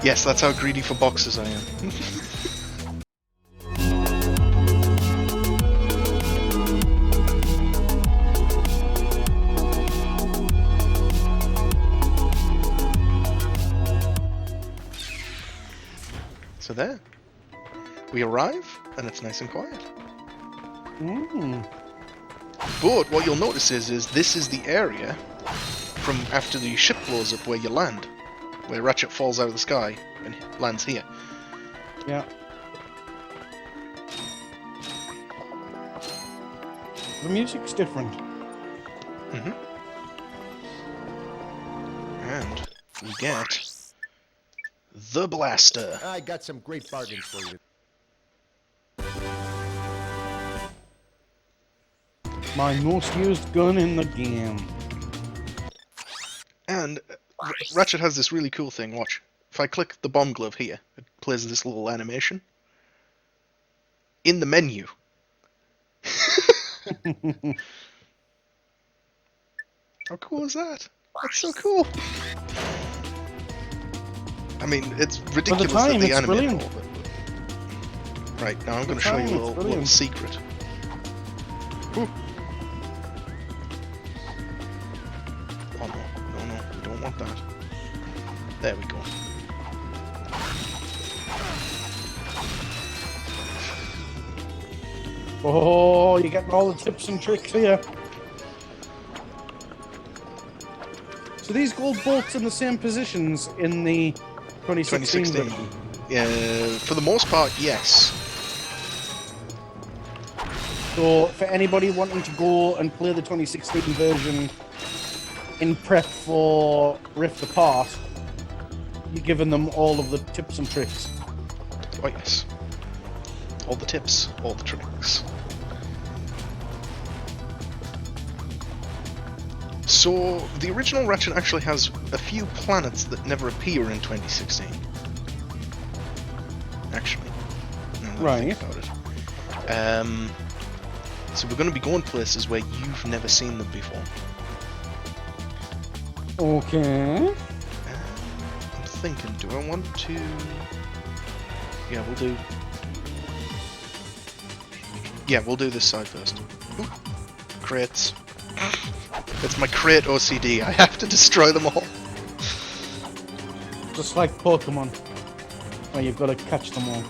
Yes, that's how greedy for boxes I am. So there. We arrive, and it's nice and quiet. But what you'll notice is this is the area from after the ship blows up where you land. Where Ratchet falls out of the sky and lands here. Yeah. The music's different. And we get the blaster. I got some great bargains for you. My most used gun in the game. And Ratchet has this really cool thing, watch. If I click the bomb glove here, it plays this little animation. In the menu. How cool is that? That's so cool. I mean, it's ridiculous that they animate all of it. But... Right, now I'm going to show you a little secret. Ooh. Oh no, we don't want that. There we go. Oh, you're getting all the tips and tricks here. So these gold bolts in the same positions in the 2016 version? Yeah, for the most part, yes. So for anybody wanting to go and play the 2016 version in prep for Rift Apart, you're giving them all of the tips and tricks. Oh yes. All the tips, all the tricks. So, the original Ratchet actually has a few planets that never appear in 2016. Actually. Right. Think about it. So we're going to be going places where you've never seen them before. Okay. I'm thinking, do I want to... Yeah, we'll do... Yeah, we'll do this side first. Ooh. Crates. It's my crate OCD. I have to destroy them all. Just like Pokemon, where you've got to catch them all.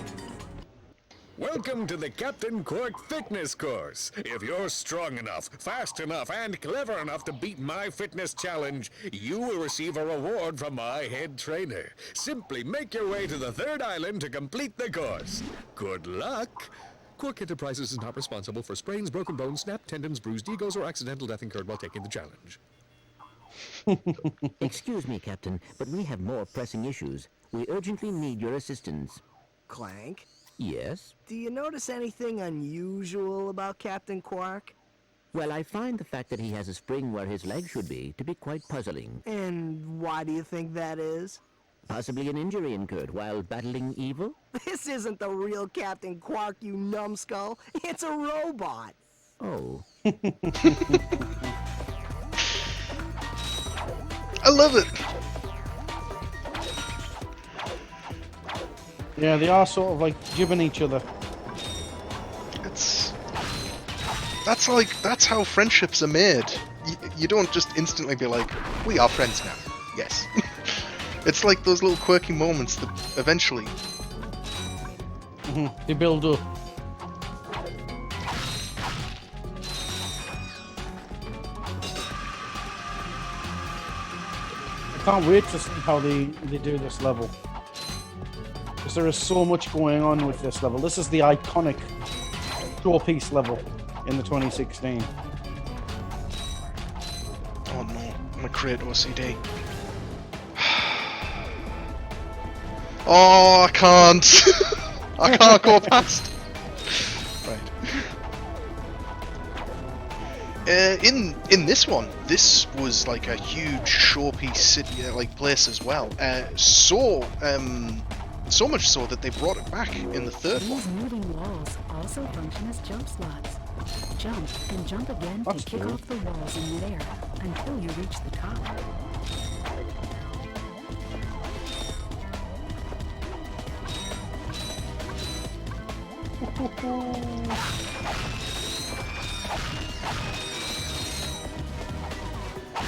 Welcome to the Captain Quark Fitness Course. If you're strong enough, fast enough, and clever enough to beat my fitness challenge, you will receive a reward from my head trainer. Simply make your way to the third island to complete the course. Good luck! Quark Enterprises is not responsible for sprains, broken bones, snapped tendons, bruised egos, or accidental death incurred while taking the challenge. Excuse me, Captain, but we have more pressing issues. We urgently need your assistance. Clank? Yes? Do you notice anything unusual about Captain Quark? Well, I find the fact that he has a spring where his leg should be to be quite puzzling. And why do you think that is? Possibly an injury incurred while battling evil? This isn't the real Captain Quark, you numbskull. It's a robot. Oh. I love it! Yeah, they are sort of like jibbing each other. That's how friendships are made. You don't just instantly be like, we are friends now. Yes. It's like those little quirky moments that eventually... They build up. I can't wait to see how they do this level. Because there is so much going on with this level. This is the iconic showpiece level in the 2016. Oh no, I'm a crate OCD. Oh, I can't! I can't go past! Right. In this one, this was like a huge showpiece city, like place as well. So much so that they brought it back in the third one. These moving walls also function as jump slots. Jump and jump again to kick off the walls in midair until you reach the top.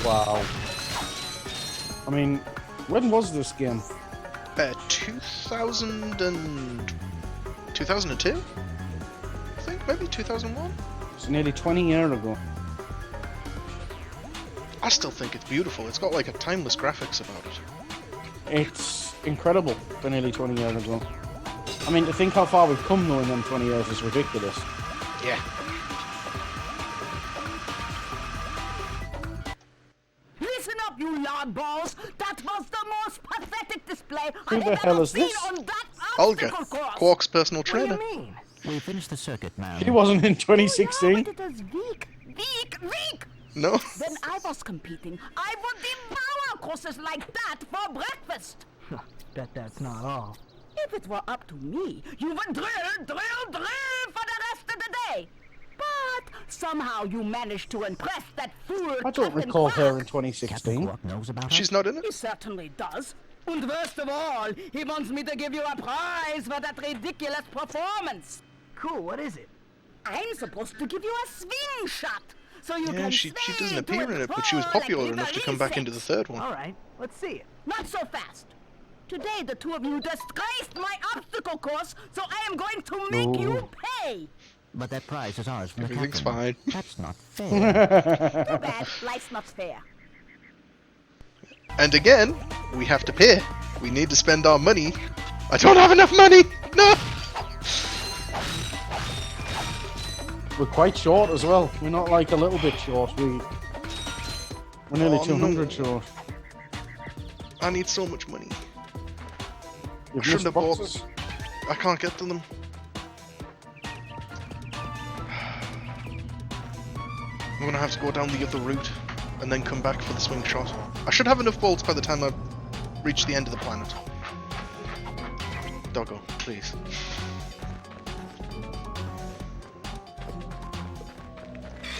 Wow. I mean, when was this game? 2002? I think, maybe 2001? It's nearly 20 years ago. I still think it's beautiful. It's got like a timeless graphics about it. It's incredible for nearly 20 years ago. I mean, to think how far we've come though in them 20 years is ridiculous. Yeah. Listen up, you yardballs! That was the most pathetic display Who I the have hell ever is seen this? on that Olga, obstacle course. Quark's personal What do trainer. you mean? We finished the circuit, man. He wasn't in Yeah, 2016. but it is weak. No? When I was competing, I would devour courses like that for breakfast. Bet that's not all. If it were up to me, you would drill for the rest of the day. But somehow you managed to impress that fool. I don't Captain recall her in Quark. 2016. Quark knows about her. She's not in it? He certainly does. And worst of all, he wants me to give you a prize for that ridiculous performance. Cool, what is it? I'm supposed to give you a swing shot. So you Yeah, can she doesn't swing appear to in and it, but she was fro popular like enough to come back into the third one. Alright, let's see it. Not so fast. Today the two of you disgraced my obstacle course, so I am going to make you pay. But that prize is ours from the Everything's captain. fine. That's not fair. Too bad. Life's not fair. And again, we have to pay. We need to spend our money. I don't have enough money! No! We're quite short as well. We're not like a little bit short. We're nearly Oh, 200 no. short. I need so much money. You've Shouldn't missed have bought- boxes. I can't get to them. I'm gonna have to go down the other route and then come back for the swing shot. I should have enough bolts by the time I reach the end of the planet. Doggo, please.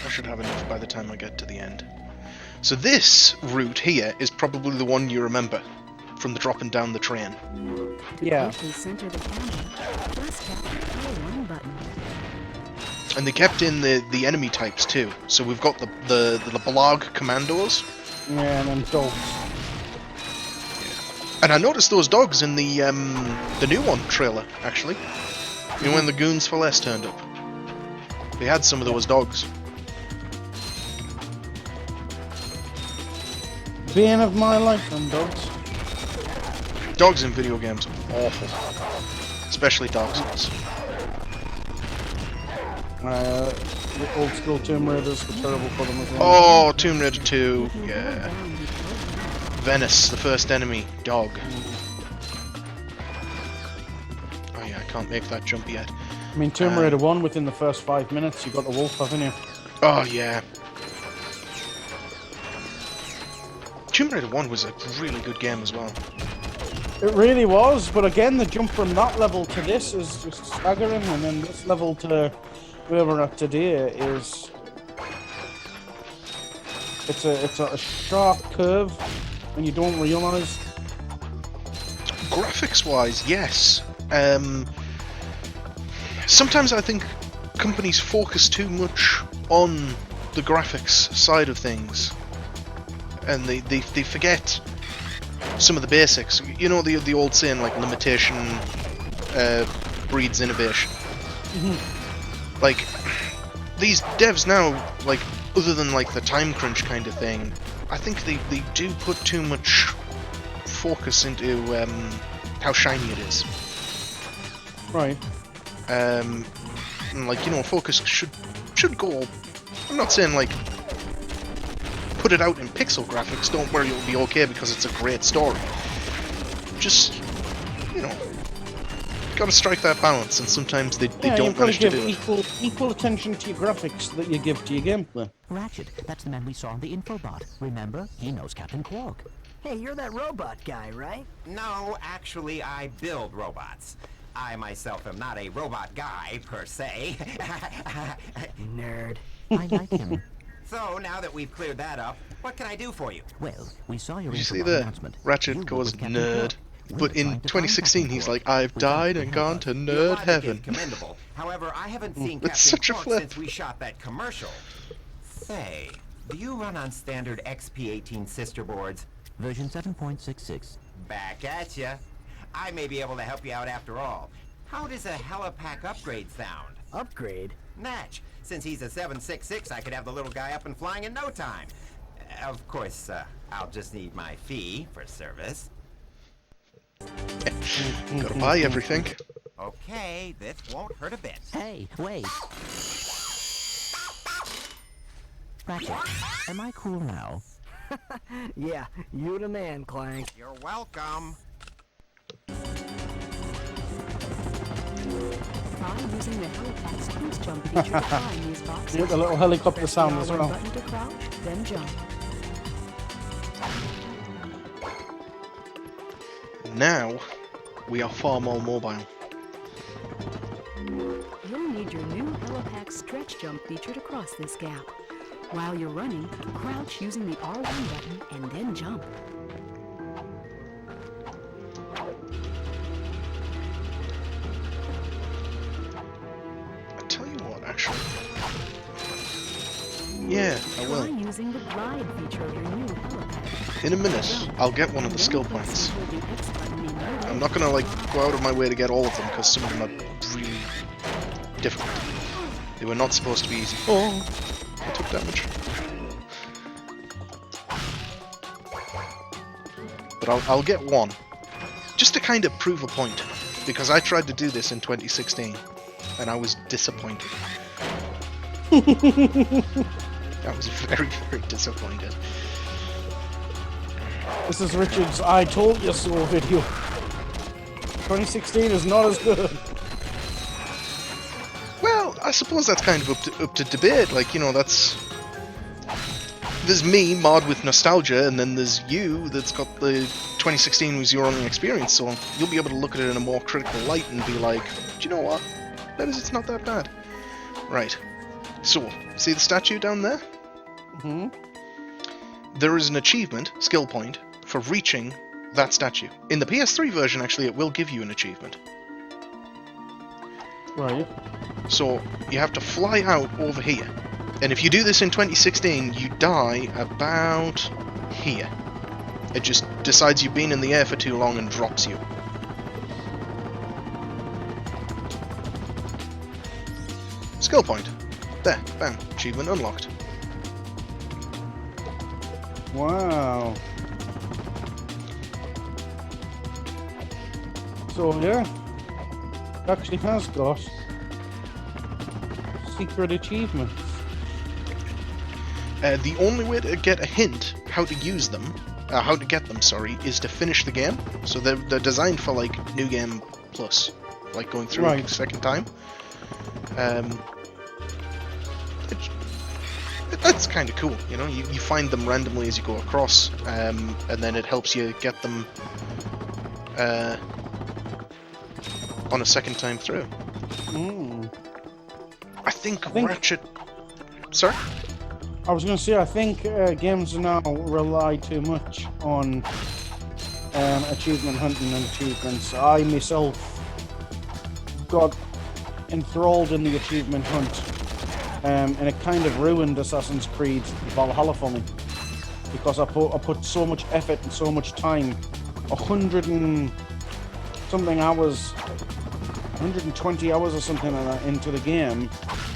I should have enough by the time I get to the end. So this route here is probably the one you remember from the dropping down the train. Yeah. Quickly center the camera. Plus tap the Kerwan button. And they kept in the enemy types too. So we've got the blog commandos. Yeah, and then dogs. And I noticed those dogs in the new one trailer, actually. You know, when the Goons for Less turned up. They had some of those dogs. Bane of my life, and dogs. Dogs in video games are awful. Especially Dark Souls. The old school Tomb Raiders were terrible for them as well. Oh, Tomb Raider 2, If you hold yeah. down the program, Venice, the first enemy, dog. Oh yeah, I can't make that jump yet. I mean, Tomb Raider 1, within the first 5 minutes, you got the wolf, haven't you? Oh yeah. Tomb Raider 1 was a really good game as well. It really was, but again, the jump from that level to this is just staggering, and then this level to where we're at today is... It's a sharp curve, and you don't realise. Graphics-wise, yes. Sometimes I think companies focus too much on the graphics side of things, and they forget some of the basics. You know the old saying, like, limitation breeds innovation. Like, these devs now, like, other than like the time crunch kind of thing, I think they do put too much focus into how shiny it is. Right. And, like, you know, focus should go. I'm not saying like put it out in pixel graphics. Don't worry, it'll be okay because it's a great story. Just, you know, gotta strike that balance, and sometimes they Yeah, don't you've got to manage to give do it. equal attention to your graphics that you give to your gameplay. Ratchet, that's the man we saw on the infobot. Remember? He knows Captain Quark. Hey, you're that robot guy, right? No, actually, I build robots. I myself am not a robot guy, per se. Nerd. I like him. So, now that we've cleared that up, what can I do for you? Well, we saw your Did you see infobot the announcement. Ratchet You work goes with Captain nerd? Quark. But in 2016, he's like, I've died and gone to Your nerd logic heaven. is commendable. However, I haven't seen It's Captain such a Quark flip. since we shot that commercial. Say, do you run on standard XP18 sister boards? Version 7.66. Back at ya. I may be able to help you out after all. How does a helipack upgrade sound? Upgrade? Natch. Since he's a 766, I could have the little guy up and flying in no time. Of course, I'll just need my fee for service. Gotta buy everything. Okay, this won't hurt a bit. Hey, wait. Ratchet, am I cool now? Yeah, you the man, Clank. You're welcome. Try using the helipack's cruise jump feature to climb these boxes. You get the little helicopter Press sound the as R1 well. button to crouch, then jump. Now, we are far more mobile. You'll need your new helipack stretch jump feature to cross this gap. While you're running, crouch using the R1 button and then jump. I tell you what, actually. Yeah, I Try will. using the glide feature of your new helipack. In a minute, I'll get one of the And skill then press points. and hold the X button in midair. I'm not gonna, like, go out of my way to get all of them, because some of them are really difficult. They were not supposed to be easy. Oh, I took damage. But I'll get one. Just to kind of prove a point. Because I tried to do this in 2016. And I was disappointed. I was very, very disappointed. This is Richard's I told you so video. 2016 is not as good. Well, I suppose that's kind of up to debate. Like, you know, that's... There's me, marred with nostalgia, and then there's you that's got the 2016 was your only experience, so you'll be able to look at it in a more critical light and be like, do you know what? Maybe it's not that bad. Right. So, see the statue down there? Mm-hmm. There is an achievement, skill point, for reaching that statue. In the PS3 version, actually, it will give you an achievement. Right. So, you have to fly out over here. And if you do this in 2016, you die about here. It just decides you've been in the air for too long and drops you. Skill point. There, bam, achievement unlocked. Wow. So yeah, it actually has got secret achievements. The only way to get a hint how to use them, how to get them, sorry, is to finish the game. So they're designed for like New Game Plus, like going through it a second time. That's kind of cool, you know. You find them randomly as you go across, and then it helps you get them on a second time through. I think Ratchet. Sorry. I was going to say, I think games now rely too much on achievement hunting and achievements. I myself got enthralled in the achievement hunt, and it kind of ruined Assassin's Creed Valhalla for me, because I put so much effort and so much time, 100 and something hours, 120 hours or something like that into the game,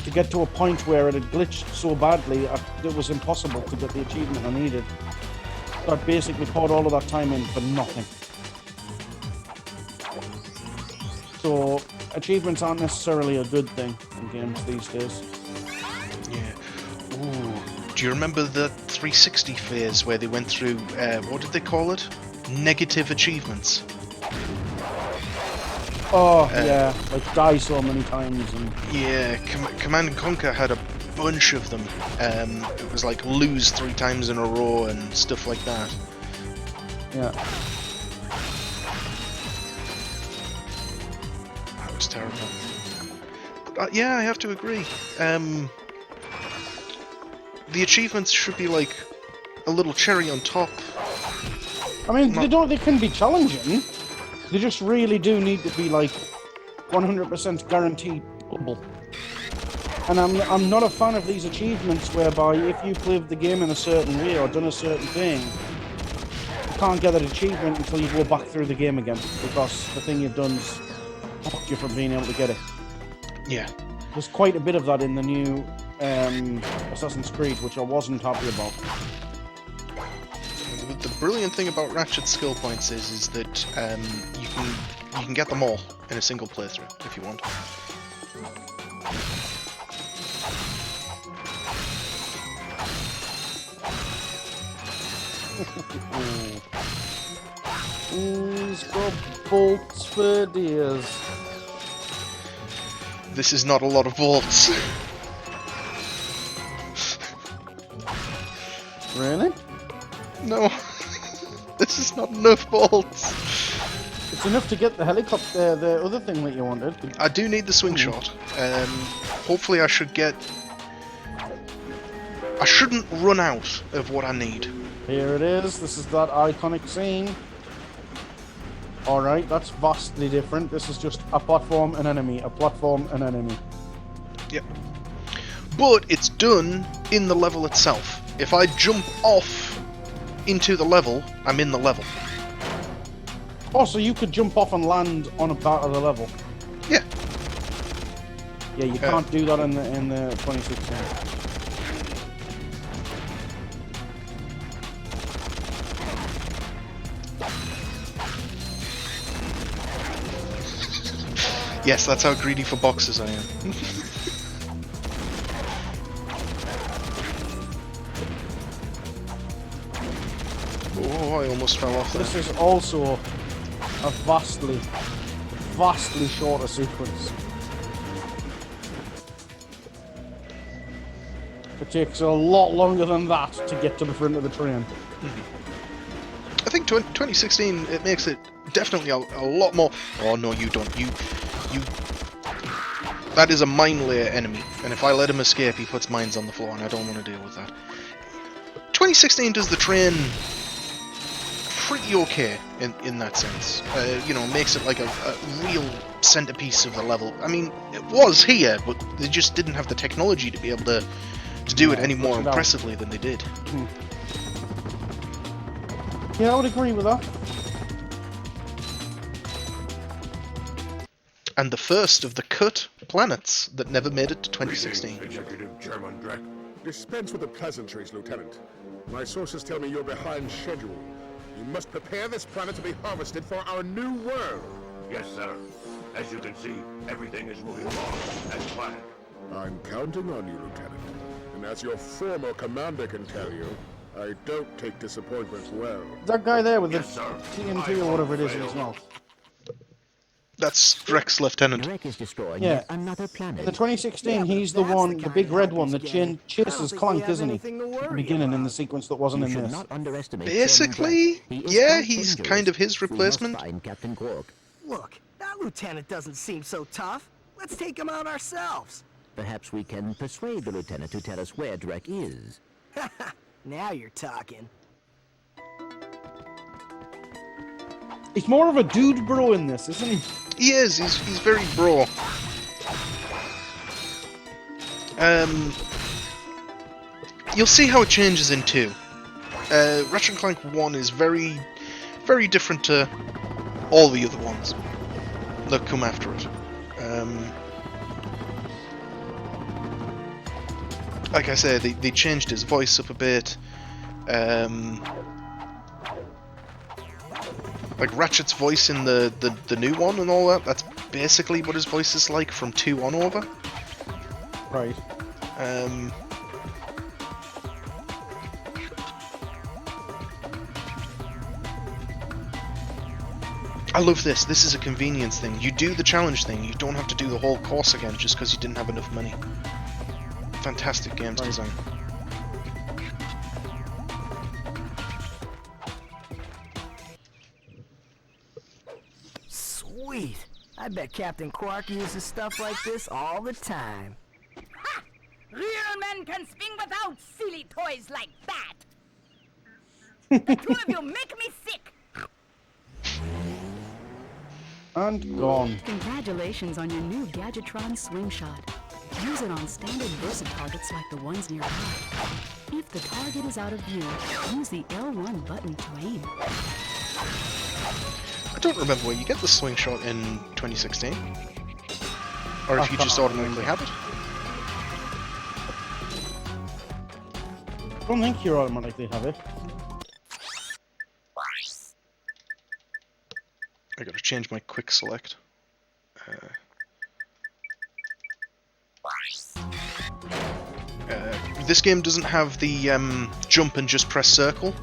to get to a point where it had glitched so badly it was impossible to get the achievement I needed. So I basically poured all of that time in for nothing. So achievements aren't necessarily a good thing in games these days. Yeah. Ooh. Do you remember the 360 phase where they went through, what did they call it? Negative achievements. Oh, yeah, like die so many times. And yeah, Command & Conquer had a bunch of them. It was like lose 3 times in a row and stuff like that. Yeah. That was terrible. But, yeah, I have to agree. The achievements should be like a little cherry on top. I mean, they can be challenging. They just really do need to be like 100% guaranteed double. And I'm not a fan of these achievements whereby if you played the game in a certain way or done a certain thing, you can't get that achievement until you go back through the game again, because the thing you've done's blocked you from being able to get it. Yeah. There's quite a bit of that in the new Assassin's Creed, which I wasn't happy about. The brilliant thing about Ratchet's skill points is that you can get them all in a single playthrough if you want. He's got bolts for days. This is not a lot of bolts. Really? No. This is not enough bolts. It's enough to get the helicopter, the other thing that you wanted. I do need the swing shot. Hopefully I should get... I shouldn't run out of what I need. Here it is. This is that iconic scene. Alright, that's vastly different. This is just a platform, an enemy, a platform, an enemy. Yep. But it's done in the level itself. If I jump off into the level, I'm in the level. Oh, so you could jump off and land on a part of the level? Yeah. Yeah, you can't do that in the 2016. Yes, that's how greedy for boxes I am. Oh, I almost fell off there. This is also a vastly shorter sequence. It takes a lot longer than that to get to the front of the train. I think 2016, it makes it definitely a lot more... Oh, no, you don't. You... That is a mine layer enemy, and if I let him escape, he puts mines on the floor, and I don't want to deal with that. 2016 does the train pretty okay in that sense. You know, makes it like a real centerpiece of the level. I mean, it was here, but they just didn't have the technology to be able to do it any more impressively than they did. Yeah, I would agree with that. And the first of the cut planets that never made it to 2016. Executive Chairman Drek. Dispense with the pleasantries, Lieutenant. My sources tell me you're behind schedule. You must prepare this planet to be harvested for our new world. Yes, sir. As you can see, everything is moving along as planned. I'm counting on you, Lieutenant. And as your former commander can tell you, I don't take disappointment well. That guy there with the Yes, sir. TNT or whatever it is in his mouth. That's Drek's lieutenant. Drek is destroying Yeah. yet another planet. The 2016, he's the one, the big red one that chases Clank, isn't he? At the beginning in the sequence that wasn't You in should this. not underestimate Basically, Chairman Drek. He is yeah, quite he's dangerous. kind of his We must replacement. find Captain Quark. Look, that lieutenant doesn't seem so tough. Let's take him out ourselves. Perhaps we can persuade the lieutenant to tell us where Drek is. Now you're talking. He's more of a dude bro in this, isn't he? He is. He's very bro. You'll see how it changes in 2. Ratchet Clank 1 is very, very different to all the other ones that come after it. Like I said, they changed his voice up a bit. Like Ratchet's voice in the new one and all that, that's basically what his voice is like from 2 on over. Right. I love this. This is a convenience thing. You do the challenge thing, you don't have to do the whole course again just because you didn't have enough money. Fantastic games design. Sweet. I bet Captain Quark uses stuff like this all the time. Ha! Real men can swing without silly toys like that. The two of you make me sick. And gone. Congratulations on your new Gadgetron Swing Shot. Use it on standard Versa targets like the ones nearby. If the target is out of view, use the L1 button to aim. I don't remember where you get the swing shot in 2016. Or if you just automatically have it. I don't think you automatically have it. I gotta change my quick select. This game doesn't have the jump and just press circle.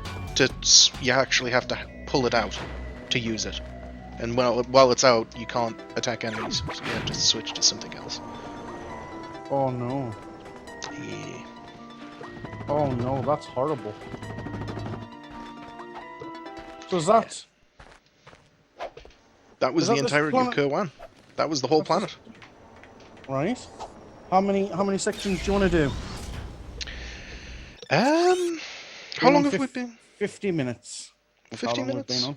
You actually have to pull it out to use it. And while it's out, you can't attack enemies, so you have to switch to something else. Oh no. Yeah. Oh no, that's horrible. So is that... That was the entirety of Kerwan. That was the whole planet. Right. How many sections do you want to do? How long have we been? 50 minutes. 50 minutes?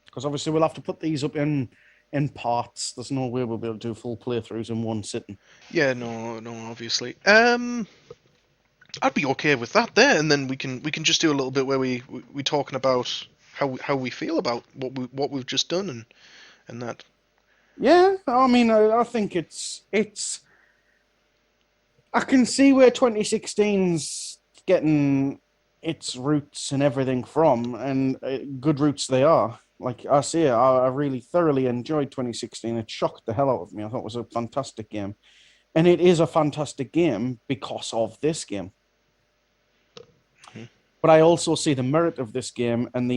Because obviously we'll have to put these up in parts. There's no way we'll be able to do full playthroughs in one sitting. Yeah, no, obviously. I'd be okay with that there, and then we can just do a little bit where we talking about how we feel about what we've just done and that. Yeah, I mean, I think it's. I can see where 2016's getting its roots and everything from, and good roots they are. Like I say, I really thoroughly enjoyed 2016. It shocked the hell out of me. I thought it was a fantastic game, and it is a fantastic game because of this game. But I also see the merit of this game, and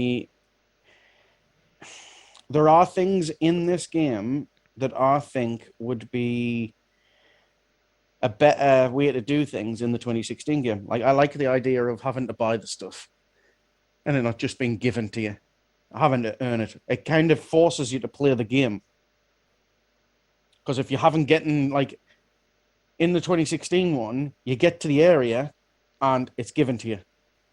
there are things in this game that I think would be a better way to do things in the 2016 game. Like, I like the idea of having to buy the stuff and it not just being given to you, having to earn it. It kind of forces you to play the game. Because if you haven't gotten, like, in the 2016 one, you get to the area and it's given to you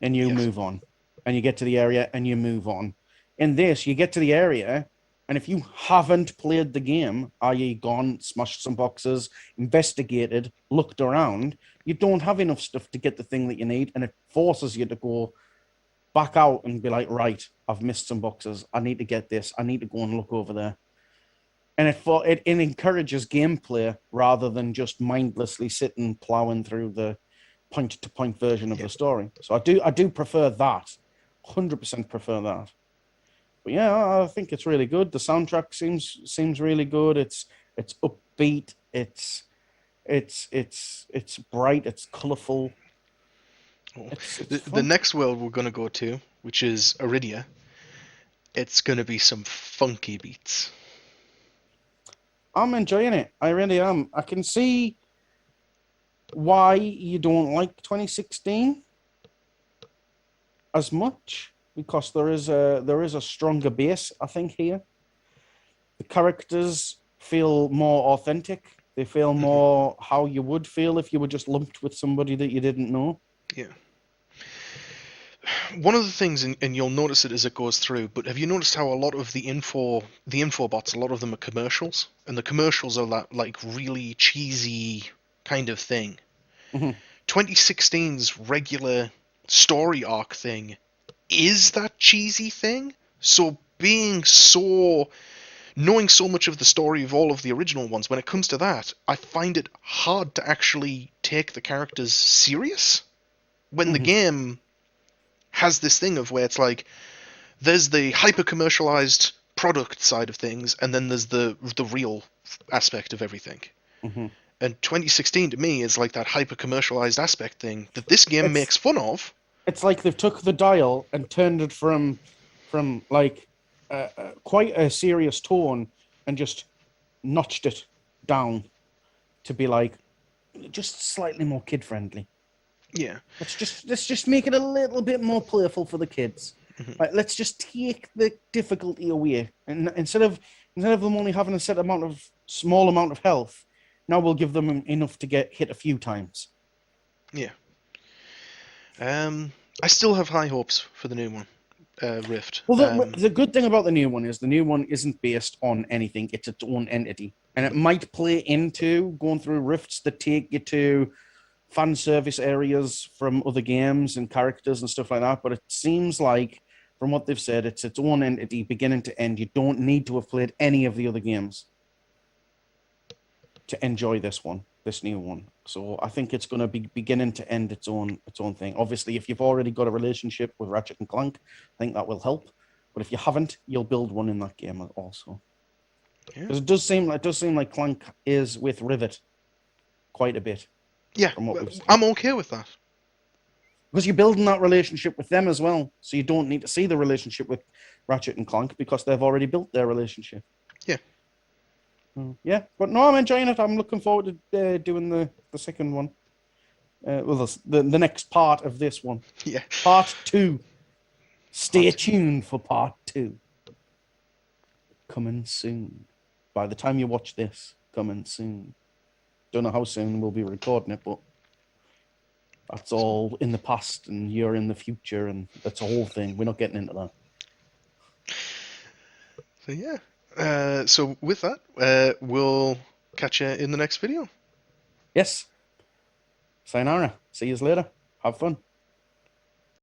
and you move on. And you get to the area and you move on. In this, you get to the area, and if you haven't played the game, i.e. gone, smashed some boxes, investigated, looked around, you don't have enough stuff to get the thing that you need, and it forces you to go back out and be like, right, I've missed some boxes. I need to get this. I need to go and look over there. And it encourages gameplay rather than just mindlessly sitting plowing through the point-to-point version of the story. So I do prefer that. 100% prefer that. But yeah, I think it's really good. The soundtrack seems really good. It's upbeat. It's bright. It's colourful. Oh. The next world we're gonna go to, which is Iridia, it's gonna be some funky beats. I'm enjoying it. I really am. I can see why you don't like 2016 as much. Because there is a stronger base, I think, here. The characters feel more authentic. They feel more how you would feel if you were just lumped with somebody that you didn't know. Yeah. One of the things, and you'll notice it as it goes through, but have you noticed how a lot of the info bots, a lot of them are commercials? And the commercials are that, like, really cheesy kind of thing. 2016's regular story arc thing is that cheesy thing. So knowing so much of the story of all of the original ones, when it comes to that, I find it hard to actually take the characters serious when the game has this thing of where it's like there's the hyper commercialized product side of things, and then there's the real aspect of everything. And 2016 to me is like that hyper commercialized aspect thing that this game makes fun of. It's like they've took the dial and turned it from like quite a serious tone and just notched it down to be like just slightly more kid friendly. Yeah. Let's just make it a little bit more playful for the kids. Like, let's just take the difficulty away, and instead of them only having a small amount of health, now we'll give them enough to get hit a few times. Yeah. I still have high hopes for the new one, Rift. Well, the good thing about the new one is the new one isn't based on anything. It's its own entity. And it might play into going through rifts that take you to fan service areas from other games and characters and stuff like that. But it seems like, from what they've said, it's its own entity, beginning to end. You don't need to have played any of the other games to enjoy this new one. So I think it's going to be beginning to end its own thing. Obviously, if you've already got a relationship with Ratchet and Clank, I think that will help. But if you haven't, you'll build one in that game also. Because it does seem like Clank is with Rivet quite a bit. Yeah, I'm okay with that. Because you're building that relationship with them as well. So you don't need to see the relationship with Ratchet and Clank because they've already built their relationship. Yeah. Yeah, but no, I'm enjoying it. I'm looking forward to doing the second one. Well, the next part of this one. Yeah. Part 2. Stay tuned for part 2. Coming soon. By the time you watch this, coming soon. Don't know how soon we'll be recording it, but that's all in the past and you're in the future, and that's a whole thing. We're not getting into that. So yeah. So with that, we'll catch you in the next video. Yes. Sayonara. See you later. Have fun.